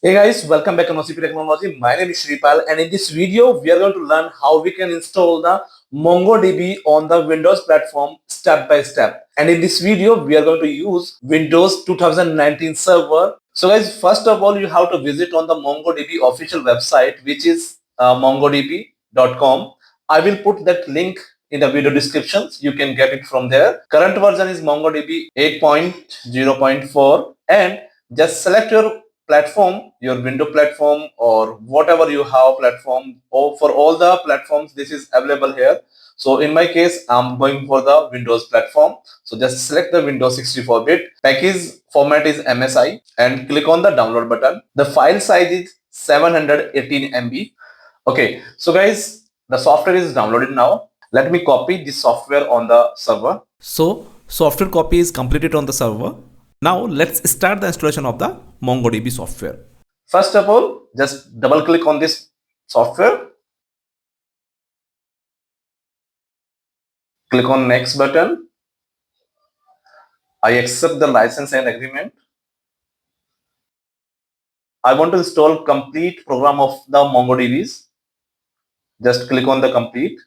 Hey guys, welcome back to OCP Technology. My name is Shripal, and in this video, we are going to learn how we can install the MongoDB on the Windows platform step by step. And in this video, we are going to use Windows 2019 server. So guys, first of all, you have to visit on the MongoDB official website, which is mongodb.com. I will put that link in the video descriptions. You can get it from there. Current version is MongoDB 8.0.4, and just select your platform, your window platform, or whatever you have platform, or for all the platforms this is available here. So in my case, I'm going for the Windows platform. So just select the Windows 64-bit. Package format is MSI and click on the download button. The file size is 718 MB. Okay, so guys, the software is downloaded now. Let me copy this software on the server. So software copy is completed on the server. Now let's start the installation of the MongoDB software. First of all, just double click on this software. Click on next button. I accept the license and agreement. I want to install complete program of the MongoDBs. Just click on the complete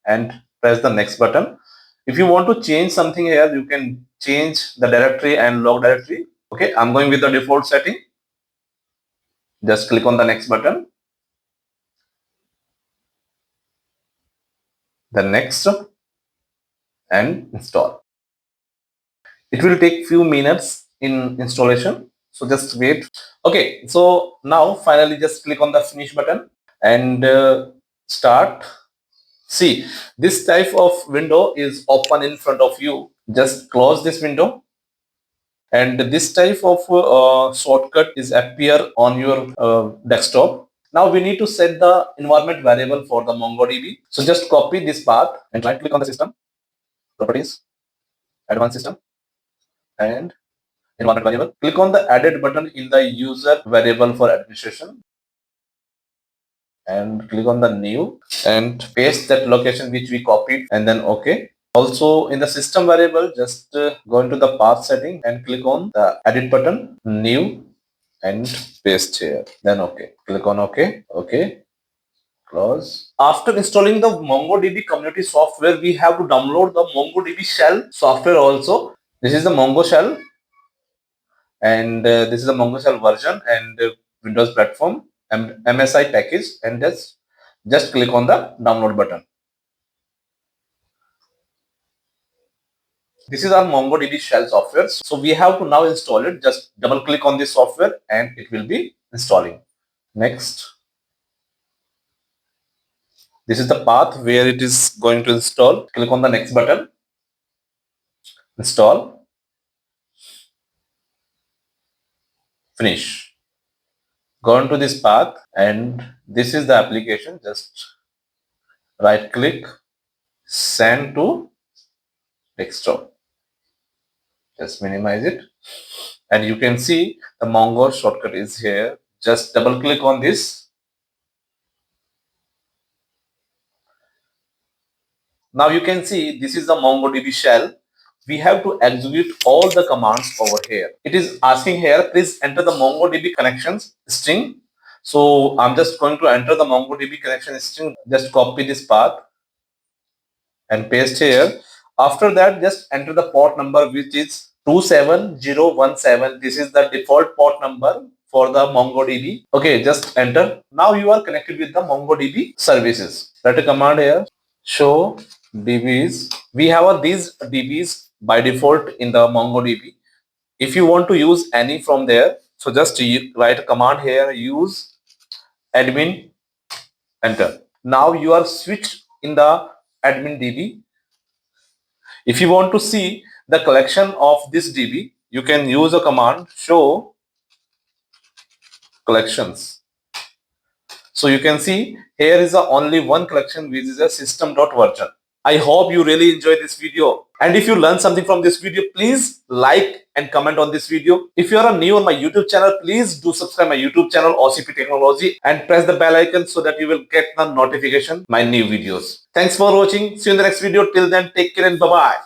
and press the next button. If you want to change something here, you can change the directory and log directory. Okay, I'm going with the default setting. Just click on the next button. The next and install. It will take few minutes in installation. So just wait. Okay, so now finally just click on the finish button and start. See, this type of window is open in front of you. Just close this window, and this type of shortcut is appear on your desktop. Now we need to set the environment variable for the MongoDB. So just copy this path and right click on the system, properties, advanced system, and environment variable. Click on the added button in the user variable for administration and click on the new and paste that location which we copied and then OK. Also in the system variable, just go into the path setting and click on the edit button, new, and paste here. Then OK. Click on OK. OK. Close. After installing the MongoDB community software, we have to download the MongoDB shell software also. This is the Mongo shell, and this is the Mongo shell version and Windows platform and MSI package, and just click on the download button. This is our MongoDB shell software. So we have to now install it. Just double click on this software and it will be installing. Next. This is the path where it is going to install. Click on the next button. Install. Finish. Go into this path and this is the application. Just right click, send to desktop. Just minimize it. And you can see the Mongo shortcut is here. Just double click on this. Now you can see this is the MongoDB shell. We have to execute all the commands over here. It is asking here, please enter the MongoDB connections string. So I'm just going to enter the MongoDB connection string. Just copy this path and paste here. After that, just enter the port number, which is 27017. This is the default port number for the MongoDB. Okay, just enter. Now you are connected with the MongoDB services. Write a command here, show DBs. We have these DBs by default in the MongoDB. If you want to use any from there, so just write a command here, use admin, enter. Now you are switched in the admin DB. If you want to see the collection of this DB, you can use a command show collections. So you can see here is only one collection, which is a system.version. I hope you really enjoyed this video. And if you learned something from this video, please like and comment on this video. If you are new on my YouTube channel, please do subscribe my YouTube channel, OCP Technology, and press the bell icon so that you will get the notification my new videos. Thanks for watching. See you in the next video. Till then, take care and bye-bye.